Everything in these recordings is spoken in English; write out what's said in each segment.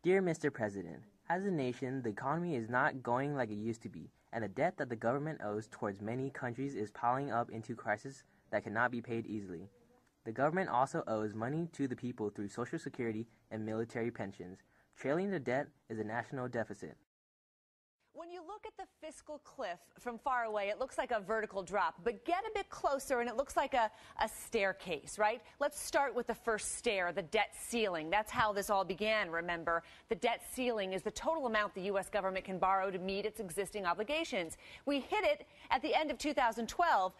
Dear Mr. President, as a nation, the economy is not going like it used to be, and the debt that the government owes towards many countries is piling up into crises that cannot be paid easily. The government also owes money to the people through Social Security and military pensions. Trailing the debt is a national deficit. When you look at the fiscal cliff from far away, it looks like a vertical drop, but get a bit closer and it looks like a staircase, right? Let's start with the first stair, the debt ceiling. That's how this all began, remember. The debt ceiling is the total amount the U.S. government can borrow to meet its existing obligations. We hit it at the end of 2012,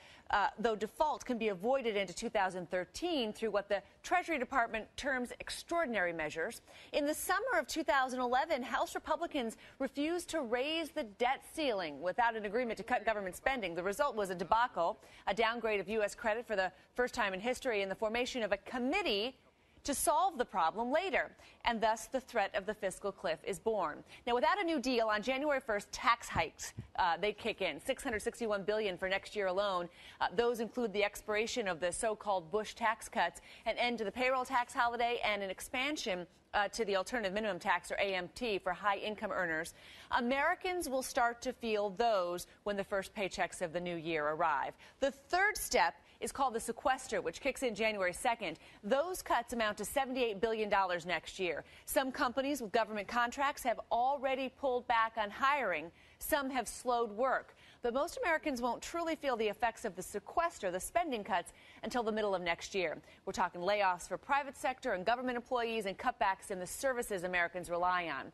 though default can be avoided into 2013 through what the Treasury Department terms extraordinary measures. In the summer of 2011, House Republicans refused to raise the debt ceiling without an agreement to cut government spending. The result was a debacle, a downgrade of U.S. credit for the first time in history, and the formation of a committee to solve the problem later. And thus the threat of the fiscal cliff is born. Now, without a new deal, on January 1st, tax hikes, they kick in, $661 billion for next year alone. Those include the expiration of the so-called Bush tax cuts, an end to the payroll tax holiday, and an expansion to the alternative minimum tax, or AMT, for high-income earners. Americans will start to feel those when the first paychecks of the new year arrive. The third step is called the sequester, which kicks in January 2nd. Those cuts amount to $78 billion next year. Some companies with government contracts have already pulled back on hiring. Some have slowed work. But most Americans won't truly feel the effects of the sequester, the spending cuts, until the middle of next year. We're talking layoffs for private sector and government employees and cutbacks in the services Americans rely on.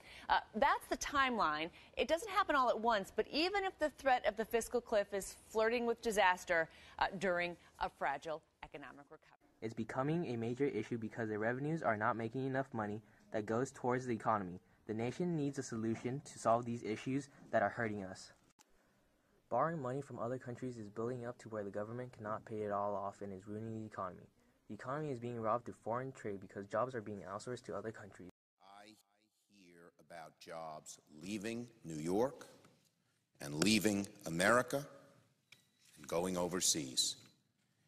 That's the timeline. It doesn't happen all at once, but even if the threat of the fiscal cliff is flirting with disaster during a fragile economic recovery. It's becoming a major issue because the revenues are not making enough money that goes towards the economy. The nation needs a solution to solve these issues that are hurting us. Borrowing money from other countries is building up to where the government cannot pay it all off and is ruining the economy. The economy is being robbed through foreign trade because jobs are being outsourced to other countries. I hear about jobs leaving New York and leaving America and going overseas.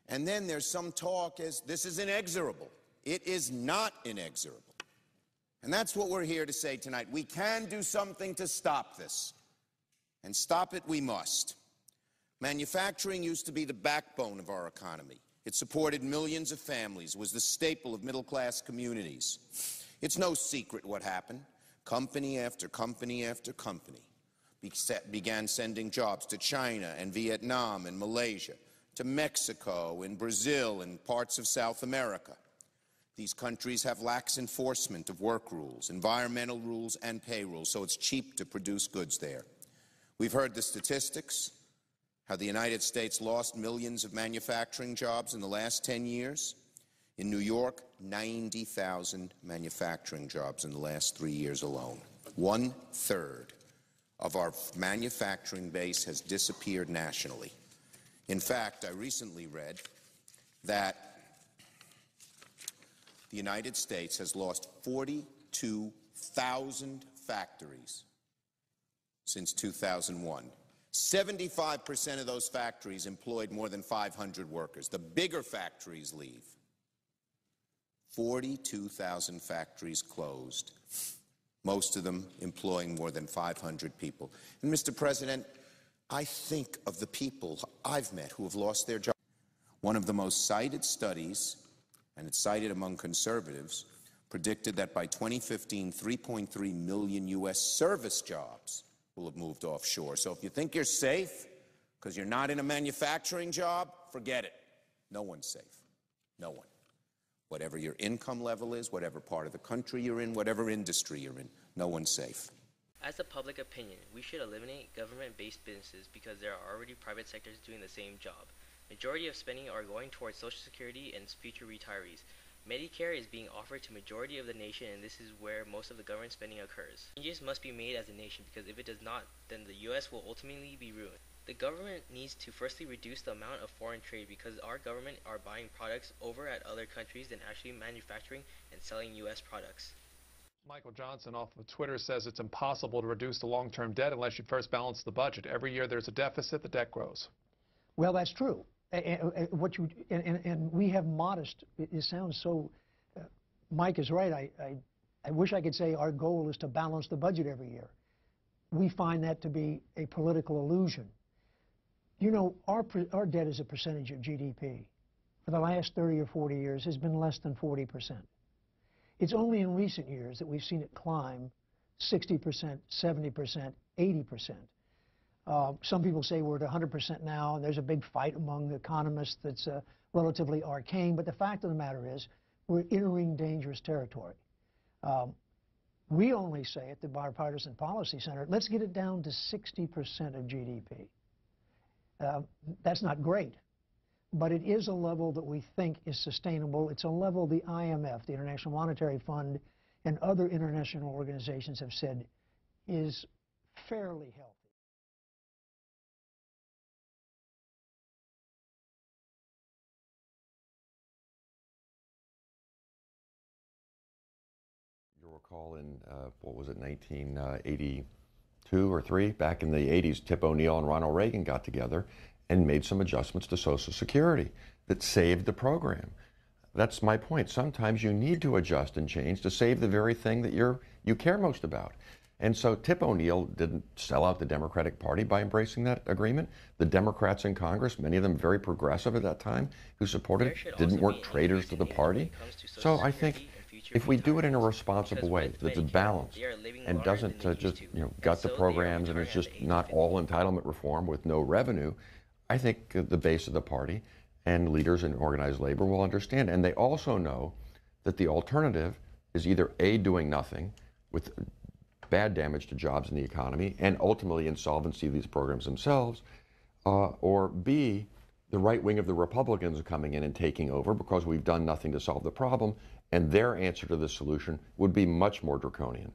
And then there's some talk as this is inexorable. It is not inexorable. And that's what we're here to say tonight. We can do something to stop this. And stop it we must. Manufacturing used to be the backbone of our economy. It supported millions of families, was the staple of middle-class communities. It's no secret what happened. Company after company after company began sending jobs to China and Vietnam and Malaysia, to Mexico and Brazil and parts of South America. These countries have lax enforcement of work rules, environmental rules, and pay rules, so it's cheap to produce goods there. We've heard the statistics, how the United States lost millions of manufacturing jobs in the last 10 years. In New York, 90,000 manufacturing jobs in the last 3 years alone. 1/3 of our manufacturing base has disappeared nationally. In fact, I recently read that the United States has lost 42,000 factories since 2001. 75% of those factories employed more than 500 workers. The bigger factories leave. 42,000 factories closed, most of them employing more than 500 people. And Mr. President, I think of the people I've met who have lost their jobs. One of the most cited studies, and it's cited among conservatives, predicted that by 2015, 3.3 million U.S. service jobs will have moved offshore. So if you think you're safe because you're not in a manufacturing job, forget it. No one's safe. No one. Whatever your income level is, whatever part of the country you're in, whatever industry you're in, no one's safe. As a public opinion, we should eliminate government-based businesses because there are already private sectors doing the same job. Majority of spending are going towards Social Security and future retirees. Medicare is being offered to majority of the nation, and this is where most of the government spending occurs. Changes must be made as a nation, because if it does not, then the U.S. will ultimately be ruined. The government needs to firstly reduce the amount of foreign trade, because our government are buying products over at other countries than actually manufacturing and selling U.S. products. Michael Johnson off of Twitter says it's impossible to reduce the long-term debt unless you first balance the budget. Every year there's a deficit, the debt grows. Well, that's true. And we have modest, it sounds so, Mike is right, I wish I could say our goal is to balance the budget every year. We find that to be a political illusion. You know, our debt as a percentage of GDP for the last 30 or 40 years has been less than 40%. It's only in recent years that we've seen it climb 60%, 70%, 80%. Some people say we're at 100% now, and there's a big fight among economists that's relatively arcane, but the fact of the matter is we're entering dangerous territory. We only say at the Bipartisan Policy Center, let's get it down to 60% of GDP. That's not great, but it is a level that we think is sustainable. It's a level the IMF, the International Monetary Fund, and other international organizations have said is fairly healthy. You'll recall in, what was it, 1982 or 3, back in the 80s, Tip O'Neill and Ronald Reagan got together and made some adjustments to Social Security that saved the program. That's my point. Sometimes you need to adjust and change to save the very thing that you care most about. And so Tip O'Neill didn't sell out the Democratic Party by embracing that agreement. The Democrats in Congress, many of them very progressive at that time, who supported it, weren't traitors to the party. So I think if we do it in a responsible way, that's balanced and doesn't just gut the programs and it's just not all entitlement reform with no revenue, I think the base of the party and leaders in organized labor will understand. And they also know that the alternative is either A, doing nothing with bad damage to jobs in the economy and ultimately insolvency of these programs themselves, or B, the right wing of the Republicans are coming in and taking over because we've done nothing to solve the problem, and their answer to the solution would be much more draconian.